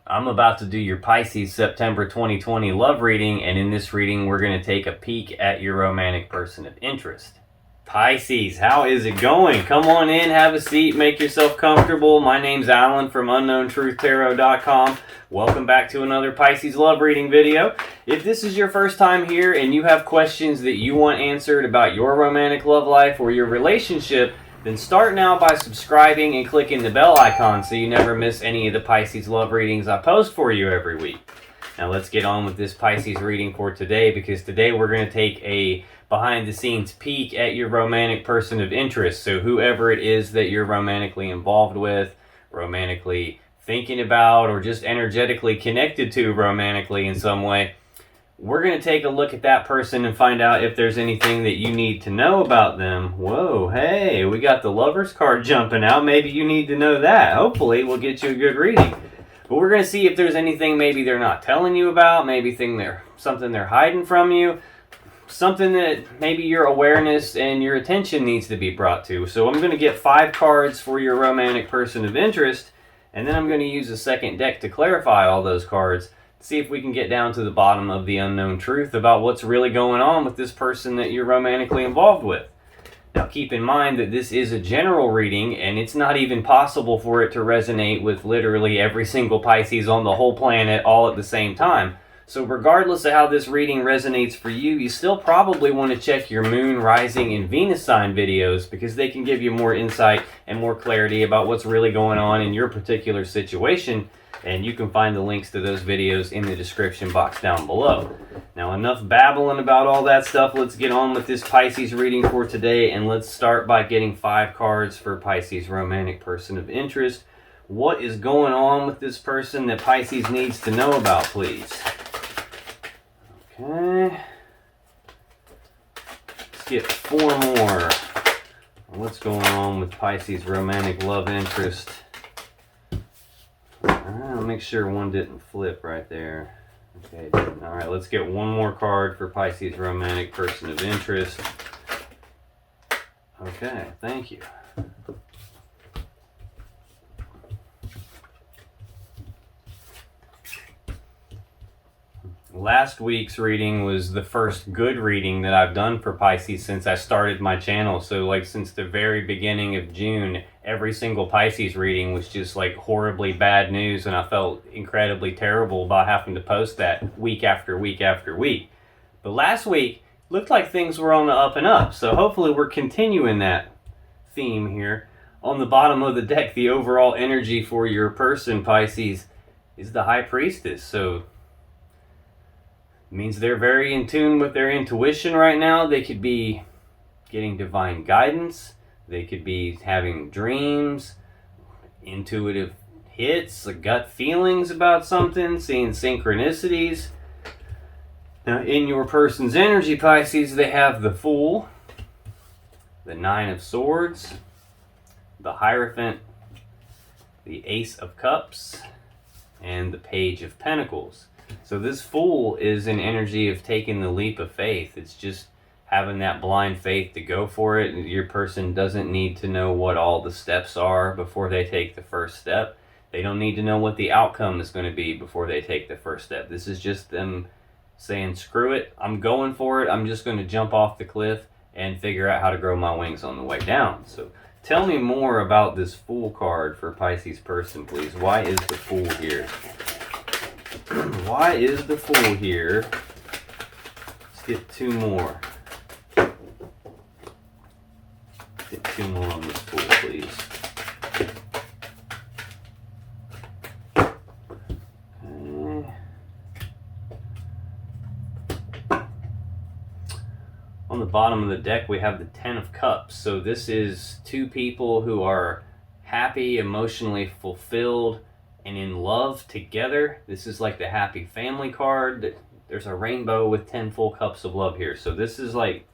I'm about to do your Pisces September 2020 love reading, and in this reading, we're going to take a peek at your romantic person of interest. Pisces, how is it going? Come on in, have a seat, make yourself comfortable. My name's Alan from UnknownTruthTarot.com. Welcome back to another Pisces love reading video. If this is your first time here and you have questions that you want answered about your romantic love life or your relationship, then start now by subscribing and clicking the bell icon so you never miss any of the Pisces love readings I post for you every week. Now let's get on with this Pisces reading for today, because today we're going to take a behind the scenes peek at your romantic person of interest. So whoever it is that you're romantically involved with, romantically thinking about, or just energetically connected to romantically in some way, we're going to take a look at that person and find out if there's anything that you need to know about them. Whoa, hey, we got the Lovers card jumping out. Maybe you need to know that. Hopefully we'll get you a good reading. But we're going to see if there's anything maybe they're not telling you about, maybe something they're hiding from you, something that maybe your awareness and your attention needs to be brought to. So I'm going to get 5 cards for your romantic person of interest, and then I'm going to use a second deck to clarify all those cards. See if we can get down to the bottom of the unknown truth about what's really going on with this person that you're romantically involved with. Now keep in mind that this is a general reading, and it's not even possible for it to resonate with literally every single Pisces on the whole planet all at the same time. So regardless of how this reading resonates for you, you still probably want to check your Moon, Rising, and Venus sign videos, because they can give you more insight and more clarity about what's really going on in your particular situation. And you can find the links to those videos in the description box down below. Now, enough babbling about all that stuff. Let's get on with this Pisces reading for today. And let's start by getting 5 cards for Pisces romantic person of interest. What is going on with this person that Pisces needs to know about, please? Okay. Let's get 4 more. What's going on with Pisces romantic love interest? I'll make sure one didn't flip right there. Okay, all right, let's get 1 more card for Pisces romantic person of interest. Okay, thank you. Last week's reading was the first good reading that I've done for Pisces since I started my channel. So like since the very beginning of June, every single Pisces reading was just like horribly bad news, and I felt incredibly terrible about having to post that week after week after week. But last week looked like things were on the up and up, so hopefully we're continuing that theme here. On the bottom of the deck, the overall energy for your person, Pisces, is the High Priestess. So means they're very in tune with their intuition right now. They could be getting divine guidance. They could be having dreams, intuitive hits, gut feelings about something, seeing synchronicities. Now, in your person's energy, Pisces, they have the Fool, the 9 of Swords, the Hierophant, the Ace of Cups, and the Page of Pentacles. So this Fool is an energy of taking the leap of faith. It's just having that blind faith to go for it. Your person doesn't need to know what all the steps are before they take the first step. They don't need to know what the outcome is going to be before they take the first step. This is just them saying, screw it, I'm going for it. I'm just going to jump off the cliff and figure out how to grow my wings on the way down. So tell me more about this Fool card for Pisces person, please. Why is the Fool here? Why is the Fool here? Let's get 2 more. Get 2 more on this Fool, please. Okay. On the bottom of the deck, we have the 10 of Cups. So this is 2 people who are happy, emotionally fulfilled, and in love together. This is like the happy family card. There's a rainbow with 10 full cups of love here. So this is like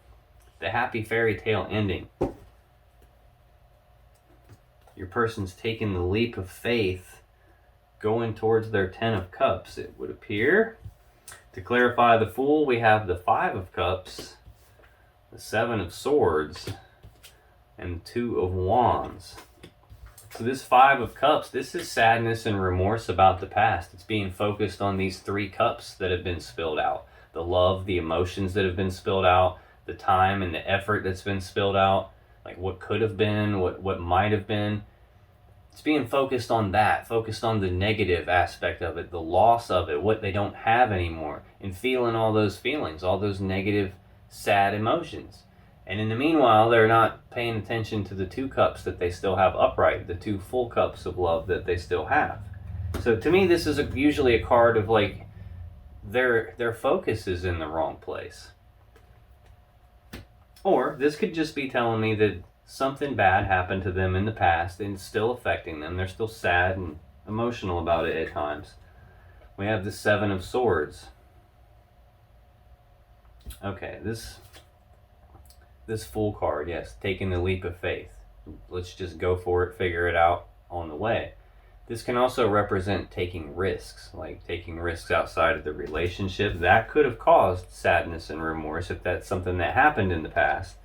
the happy fairy tale ending. Your person's taking the leap of faith, going towards their 10 of Cups, it would appear. To clarify the Fool, we have the 5 of Cups, the 7 of Swords, and 2 of Wands. So this Five of Cups, this is sadness and remorse about the past. It's being focused on these 3 cups that have been spilled out. The love, the emotions that have been spilled out, the time and the effort that's been spilled out, like what could have been, what might have been. It's being focused on that, focused on the negative aspect of it, the loss of it, what they don't have anymore, and feeling all those feelings, all those negative, sad emotions. And in the meanwhile, they're not paying attention to the 2 cups that they still have upright, the 2 full cups of love that they still have. So to me, this is usually a card of like their focus is in the wrong place. Or this could just be telling me that something bad happened to them in the past and it's still affecting them. They're still sad and emotional about it at times. We have the Seven of Swords. Okay, this full card, yes, taking the leap of faith. Let's just go for it, figure it out on the way. This can also represent taking risks, like taking risks outside of the relationship. That could have caused sadness and remorse if that's something that happened in the past.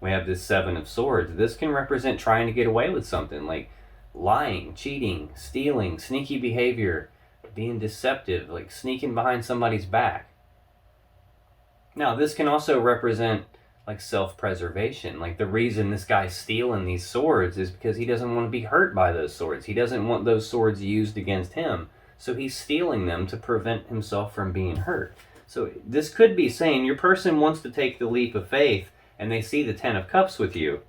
We have this Seven of Swords. This can represent trying to get away with something, like lying, cheating, stealing, sneaky behavior, being deceptive, like sneaking behind somebody's back. Now, this can also represent like self-preservation. Like the reason this guy's stealing these swords is because he doesn't want to be hurt by those swords. He doesn't want those swords used against him. So he's stealing them to prevent himself from being hurt. So this could be saying your person wants to take the leap of faith and they see the 10 of Cups with you,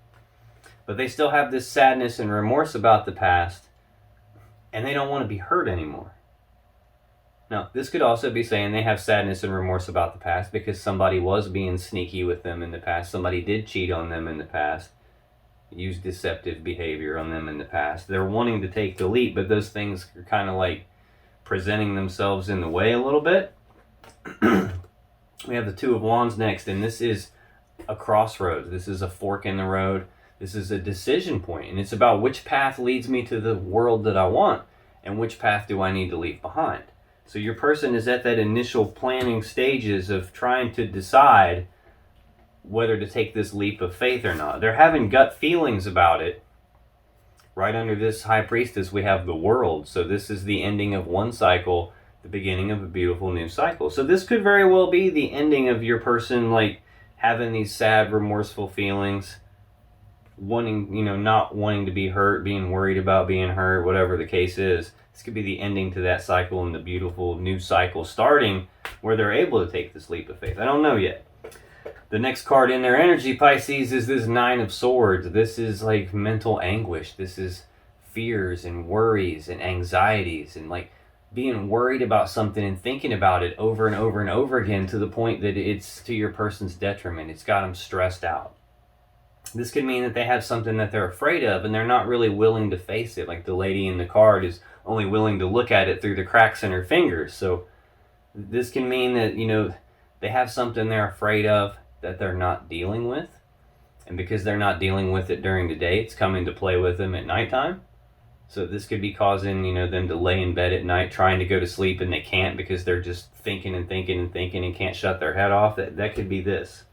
but they still have this sadness and remorse about the past and they don't want to be hurt anymore. Now, this could also be saying they have sadness and remorse about the past because somebody was being sneaky with them in the past. Somebody did cheat on them in the past, use deceptive behavior on them in the past. They're wanting to take the leap, but those things are kind of like presenting themselves in the way a little bit. We have the Two of Wands next, and this is a crossroads. This is a fork in the road. This is a decision point, and it's about which path leads me to the world that I want and which path do I need to leave behind. So your person is at that initial planning stages of trying to decide whether to take this leap of faith or not. They're having gut feelings about it. Right under this High Priestess, we have the World. So this is the ending of one cycle, the beginning of a beautiful new cycle. So this could very well be the ending of your person, like having these sad, remorseful feelings, wanting, not wanting to be hurt, being worried about being hurt, whatever the case is. This could be the ending to that cycle and the beautiful new cycle starting where they're able to take this leap of faith. I don't know yet. The next card in their energy, Pisces, is this Nine of Swords. This is like mental anguish. This is fears and worries and anxieties and like being worried about something and thinking about it over and over and over again to the point that it's to your person's detriment. It's got them stressed out. This could mean that they have something that they're afraid of and they're not really willing to face it. Like the lady in the card is only willing to look at it through the cracks in her fingers. So this can mean that, they have something they're afraid of that they're not dealing with. And because they're not dealing with it during the day, it's coming to play with them at nighttime. So this could be causing, them to lay in bed at night trying to go to sleep and they can't because they're just thinking and thinking and thinking and can't shut their head off. That could be this.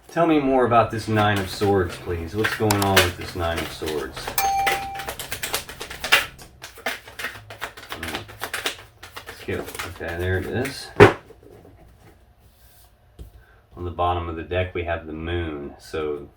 Tell me more about this Nine of Swords, please. What's going on with this Nine of Swords? Okay, there it is. On the bottom of the deck, we have the Moon. So,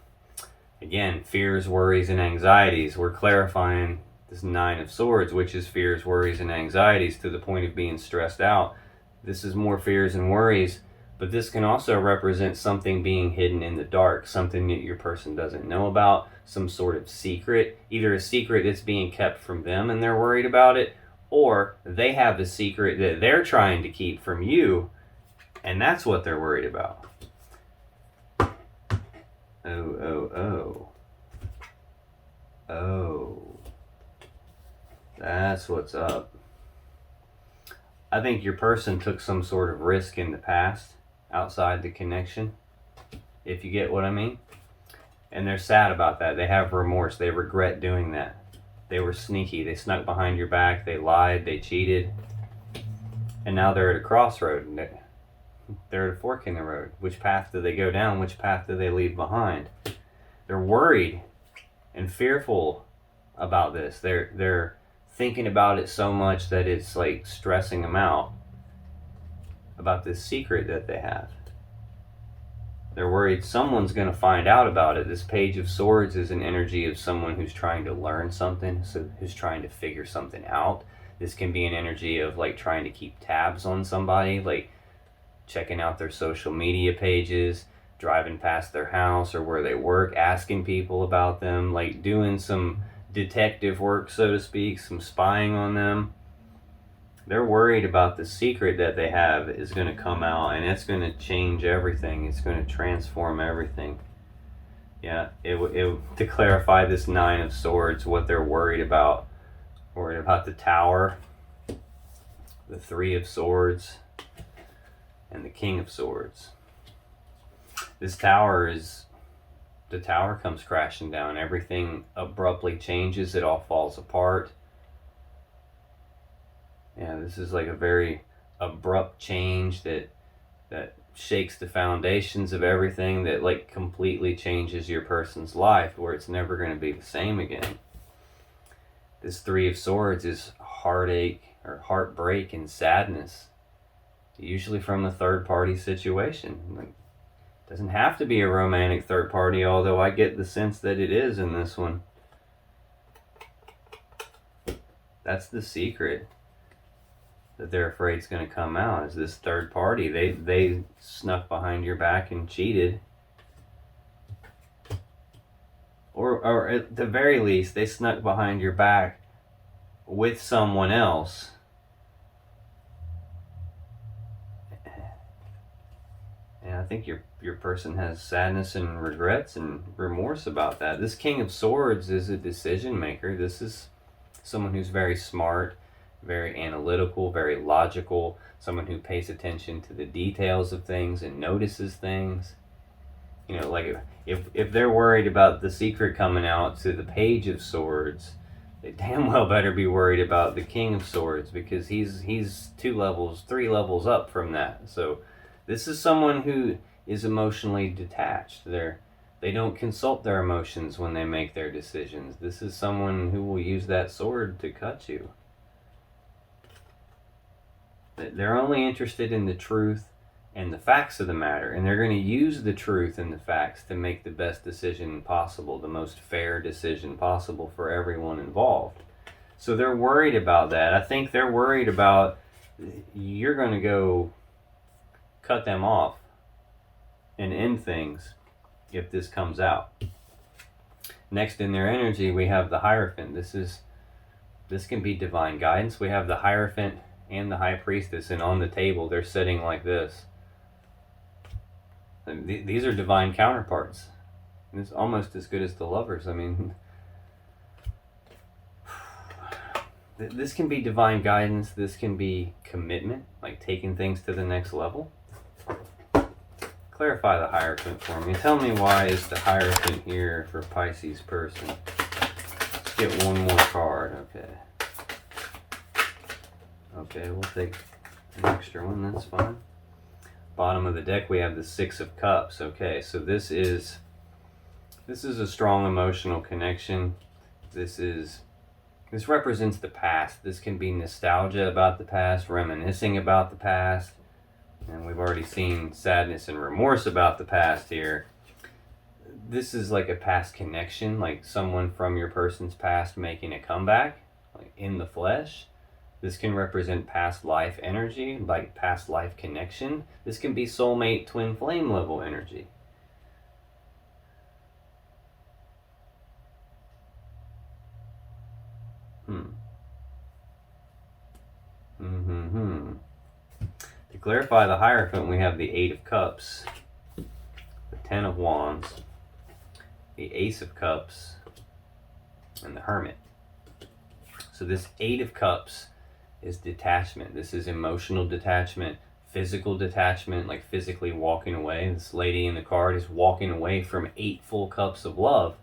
again, fears, worries, and anxieties. We're clarifying this Nine of Swords, which is fears, worries, and anxieties to the point of being stressed out. This is more fears and worries, but this can also represent something being hidden in the dark, something that your person doesn't know about, some sort of secret, either a secret that's being kept from them and they're worried about it, or they have a secret that they're trying to keep from you, and that's what they're worried about. Oh. That's what's up. I think your person took some sort of risk in the past outside the connection, if you get what I mean. And they're sad about that. They have remorse. They regret doing that. They were sneaky. They snuck behind your back. They lied. They cheated. And now they're at a crossroad. And they're at a fork in the road. Which path do they go down? Which path do they leave behind? They're worried and fearful about this. They're thinking about it so much that it's like stressing them out about this secret that they have. They're worried someone's going to find out about it. This Page of Swords is an energy of someone who's trying to learn something, so who's trying to figure something out. This can be an energy of like trying to keep tabs on somebody, like checking out their social media pages, driving past their house or where they work, asking people about them, like doing some detective work, so to speak, some spying on them. They're worried about the secret that they have is going to come out, and it's going to change everything. It's going to transform everything. Yeah, to clarify this Nine of Swords, what they're worried about. Worried about the Tower, the Three of Swords, and the King of Swords. The Tower comes crashing down. Everything abruptly changes. It all falls apart. Yeah, this is like a very abrupt change that shakes the foundations of everything, that like completely changes your person's life, where it's never going to be the same again. This Three of Swords is heartache or heartbreak and sadness, usually from a third-party situation. Like, it doesn't have to be a romantic third party, although I get the sense that it is in this one. That's the secret that they're afraid is going to come out, is this third party. They snuck behind your back and cheated. Or at the very least, they snuck behind your back with someone else. And I think your person has sadness and regrets and remorse about that. This King of Swords is a decision maker. This is someone who's very smart, very analytical, very logical, someone who pays attention to the details of things and notices things. You know, like if they're worried about the secret coming out to the Page of Swords, they damn well better be worried about the King of Swords, because he's 3 levels up from that. So this is someone who is emotionally detached. They don't consult their emotions when they make their decisions. This is someone who will use that sword to cut you. They're only interested in the truth and the facts of the matter, and they're going to use the truth and the facts to make the best decision possible, the most fair decision possible for everyone involved. So they're worried about that. I think they're worried about you're going to go cut them off and end things if this comes out. Next in their energy, we have the Hierophant. This can be divine guidance. We have the Hierophant and the High Priestess, and on the table they're sitting like this. These are divine counterparts. It's almost as good as the Lovers. I mean, this can be divine guidance. This can be commitment, like taking things to the next level. Clarify the Hierophant for me. Tell me, why is the Hierophant here for Pisces person? Let's get one more card. Okay, we'll take an extra one. That's fine. Bottom of the deck, we have the Six of Cups. Okay, so this is a strong emotional connection. This represents the past. This can be nostalgia about the past, reminiscing about the past. And we've already seen sadness and remorse about the past here. This is like a past connection, like someone from your person's past making a comeback, like in the flesh. This can represent past life energy, like past life connection. This can be soulmate twin flame level energy. To clarify the Hierophant, we have the Eight of Cups, the Ten of Wands, the Ace of Cups, and the Hermit. So this Eight of Cups is detachment. This is emotional detachment, physical detachment, like physically walking away. This lady in the card is walking away from 8 full cups of love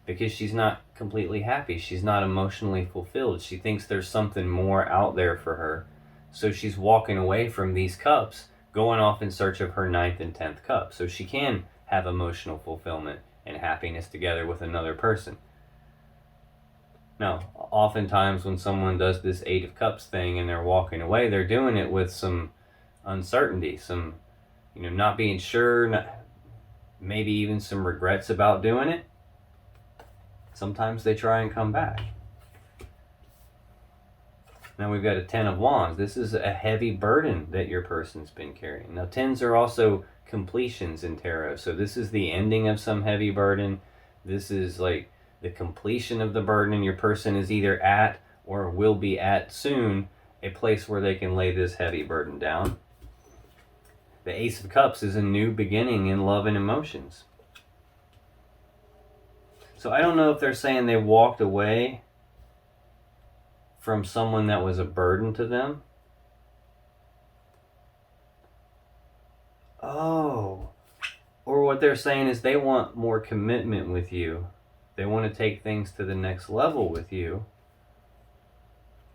because she's not completely happy. She's not emotionally fulfilled. She thinks there's something more out there for her. So she's walking away from these cups, going off in search of her 9th and 10th cup, so she can have emotional fulfillment and happiness together with another person. Now, oftentimes when someone does this Eight of Cups thing and they're walking away, they're doing it with some uncertainty, some, not being sure, maybe even some regrets about doing it. Sometimes they try and come back. Now we've got a Ten of Wands. This is a heavy burden that your person's been carrying. Now, tens are also completions in tarot. So this is the ending of some heavy burden. This is like the completion of the burden, and your person is either at or will be at soon a place where they can lay this heavy burden down. The Ace of Cups is a new beginning in love and emotions. So I don't know if they're saying they walked away from someone that was a burden to them. Oh. Or what they're saying is they want more commitment with you. They want to take things to the next level with you.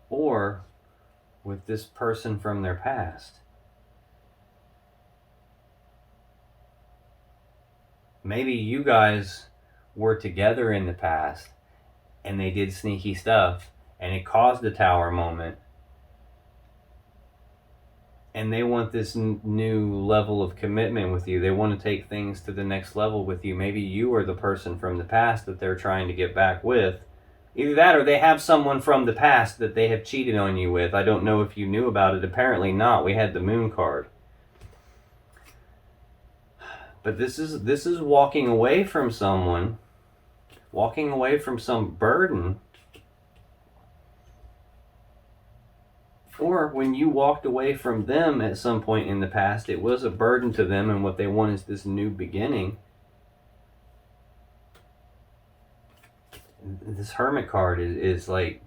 Or with this person from their past. Maybe you guys were together in the past and they did sneaky stuff and it caused a tower moment, and they want this new level of commitment with you. They want to take things to the next level with you. Maybe you are the person from the past that they're trying to get back with. Either that or they have someone from the past that they have cheated on you with. I don't know if you knew about it. Apparently not. We had the Moon card. But this is walking away from someone, walking away from some burden. Or when you walked away from them at some point in the past, it was a burden to them, and what they want is this new beginning. This Hermit card is like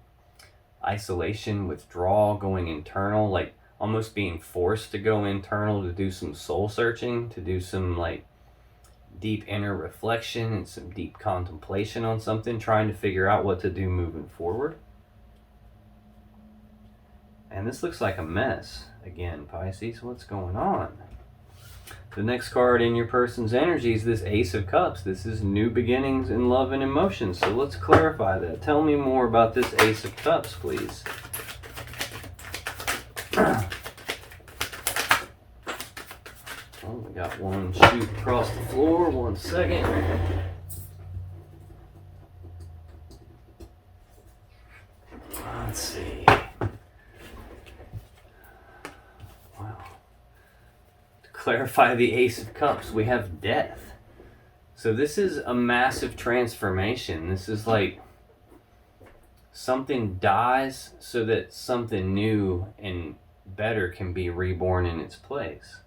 isolation, withdrawal, going internal, like almost being forced to go internal to do some soul searching, to do some like deep inner reflection and some deep contemplation on something, trying to figure out what to do moving forward. And this looks like a mess. Again, Pisces, what's going on? The next card in your person's energy is this Ace of Cups. This is new beginnings in love and emotions. So let's clarify that. Tell me more about this Ace of Cups, please. Oh, we got one shoot across the floor. 1 second. Let's see. Clarify the Ace of Cups, we have death. So this is a massive transformation. This is like something dies so that something new and better can be reborn in its place.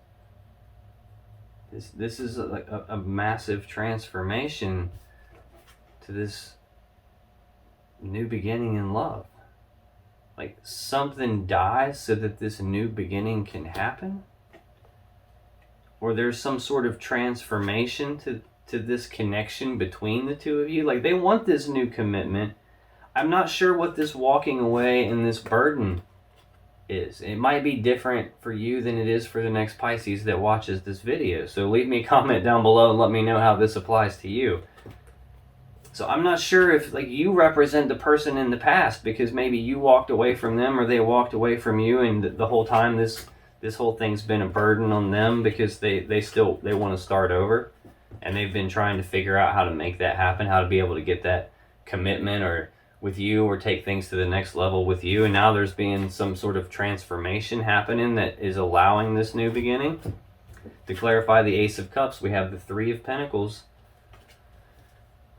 This is like a massive transformation to this new beginning in love. Like something dies so that this new beginning can happen. Or there's some sort of transformation to this connection between the two of you. Like they want this new commitment. I'm not sure what this walking away and this burden is. It might be different for you than it is for the next Pisces that watches this video. So leave me a comment down below and let me know how this applies to you. So I'm not sure if like you represent the person in the past because maybe you walked away from them or they walked away from you, and the whole time this whole thing's been a burden on them because they want to start over, and they've been trying to figure out how to make that happen, how to be able to get that commitment or with you or take things to the next level with you. And now there's been some sort of transformation happening that is allowing this new beginning. To clarify the Ace of Cups, we have the Three of Pentacles,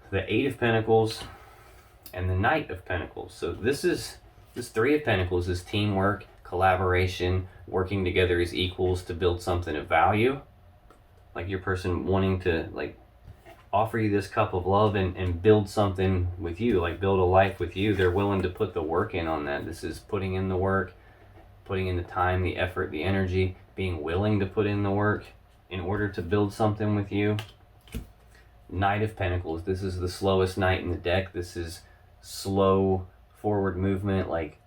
the Eight of Pentacles, and the Knight of Pentacles. So this Three of Pentacles is teamwork, collaboration, working together as equals to build something of value. Like your person wanting to like offer you this cup of love and build something with you, like build a life with you. They're willing to put the work in on that. This is putting in the work, putting in the time, the effort, the energy, being willing to put in the work in order to build something with you. Knight of Pentacles, this is the slowest knight in the deck. This is slow forward movement, like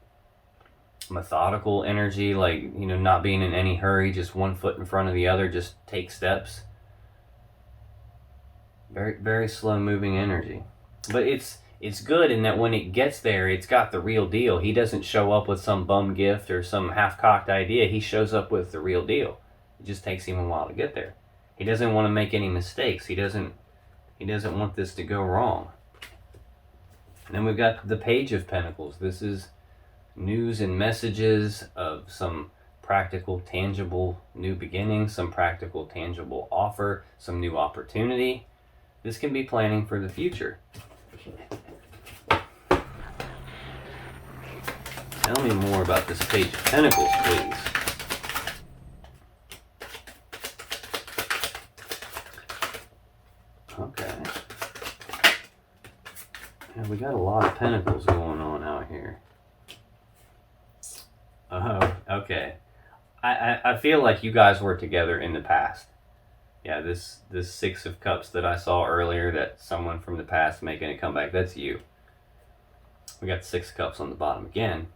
methodical energy, like not being in any hurry, just one foot in front of the other, just take steps. Very, very slow moving energy, but it's it's good in that when it gets there, it's got the real deal. He doesn't show up with some bum gift or some half-cocked idea. He shows up with the real deal. It just takes him a while to get there. He doesn't want to make any mistakes. He doesn't want this to go wrong. And then we've got the Page of Pentacles. This is news and messages of some practical, tangible new beginning, some practical, tangible offer, some new opportunity. This can be planning for the future. Tell me more about this Page of Pentacles, please. Okay. Yeah, we got a lot of pentacles going on out here. Oh, okay. I feel like you guys were together in the past. Yeah, this Six of Cups that I saw earlier, that someone from the past making a comeback, that's you. We got 6 cups on the bottom again.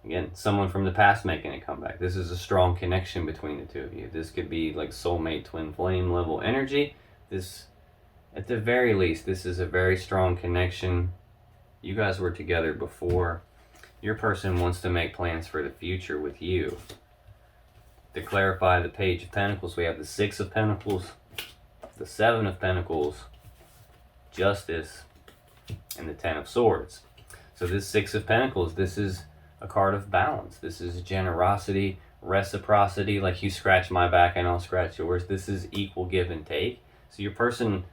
Again, someone from the past making a comeback. This is a strong connection between the two of you. This could be like soulmate, twin flame level energy. This, at the very least, this is a very strong connection. You guys were together before. Your person wants to make plans for the future with you. To clarify the Page of Pentacles, we have the 6 of Pentacles, the 7 of Pentacles, Justice, and the 10 of Swords. So this 6 of Pentacles, this is a card of balance. This is generosity, reciprocity, like you scratch my back and I'll scratch yours. This is equal give and take. So your person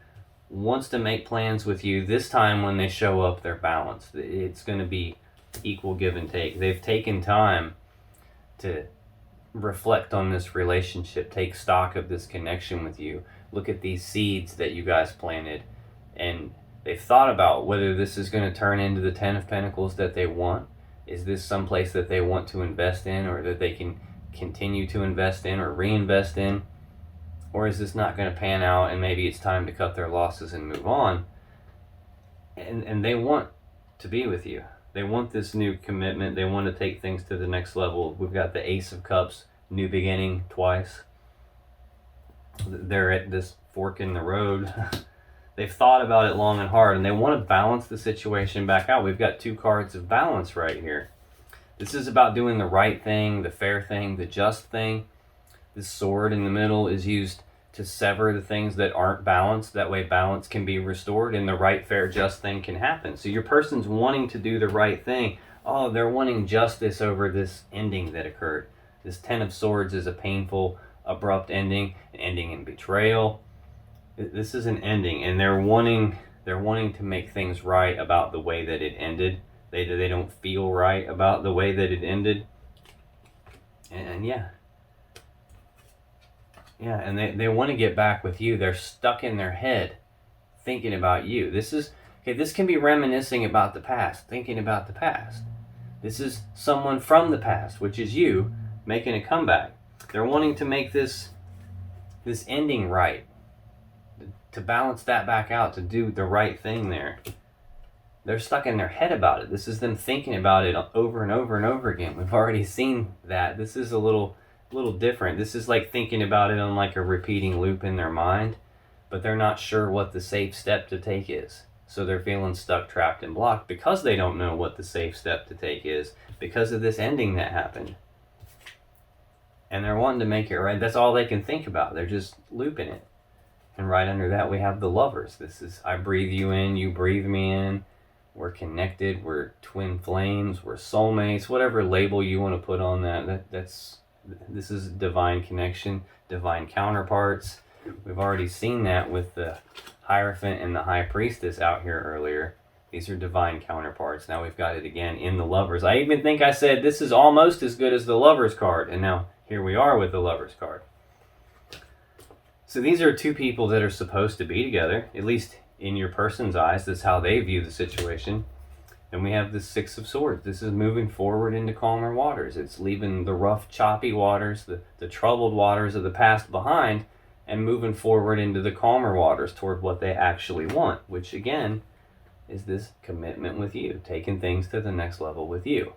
wants to make plans with you. This time when they show up, they're balanced. It's going to be equal give and take. They've taken time to reflect on this relationship, take stock of this connection with you, look at these seeds that you guys planted, and they've thought about whether this is going to turn into the 10 of Pentacles that they want. Is this someplace that they want to invest in, or that they can continue to invest in or reinvest in? Or is this not going to pan out and maybe it's time to cut their losses and move on? And they want to be with you. They want this new commitment. They want to take things to the next level. We've got the Ace of Cups, new beginning twice. They're at this fork in the road. They've thought about it long and hard, and they want to balance the situation back out. We've got 2 cards of balance right here. This is about doing the right thing, the fair thing, the just thing. This sword in the middle is used to sever the things that aren't balanced. That way balance can be restored and the right, fair, just thing can happen. So your person's wanting to do the right thing. Oh, they're wanting justice over this ending that occurred. This 10 of Swords is a painful, abrupt ending, an ending in betrayal. This is an ending, and they're wanting to make things right about the way that it ended. They don't feel right about the way that it ended. And yeah, and they want to get back with you. They're stuck in their head thinking about you. This can be reminiscing about the past, thinking about the past. This is someone from the past, which is you, making a comeback. They're wanting to make this ending right, to balance that back out, to do the right thing there. They're stuck in their head about it. This is them thinking about it over and over and over again. We've already seen that. This is a little different. This is like thinking about it on like a repeating loop in their mind, but they're not sure what the safe step to take is. So they're feeling stuck, trapped, and blocked because they don't know what the safe step to take is, because of this ending that happened. And they're wanting to make it right. That's all they can think about. They're just looping it. And right under that, we have the Lovers. This is, I breathe you in, you breathe me in. We're connected. We're twin flames. We're soulmates. Whatever label you want to put on that. This is divine connection, divine counterparts. We've already seen that with the Hierophant and the High Priestess out here earlier. These are divine counterparts. Now we've got it again in the Lovers. I even think I said this is almost as good as the Lovers card. And now here we are with the Lovers card. So these are 2 people that are supposed to be together, at least in your person's eyes. That's how they view the situation. Then we have the 6 of Swords. This is moving forward into calmer waters. It's leaving the rough, choppy waters, the troubled waters of the past behind, and moving forward into the calmer waters toward what they actually want, which again is this commitment with you, taking things to the next level with you.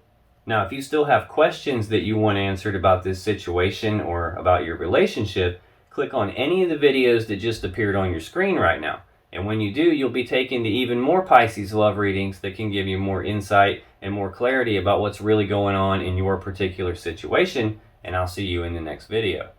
Now, if you still have questions that you want answered about this situation or about your relationship, click on any of the videos that just appeared on your screen right now. And when you do, you'll be taken to even more Pisces love readings that can give you more insight and more clarity about what's really going on in your particular situation. And I'll see you in the next video.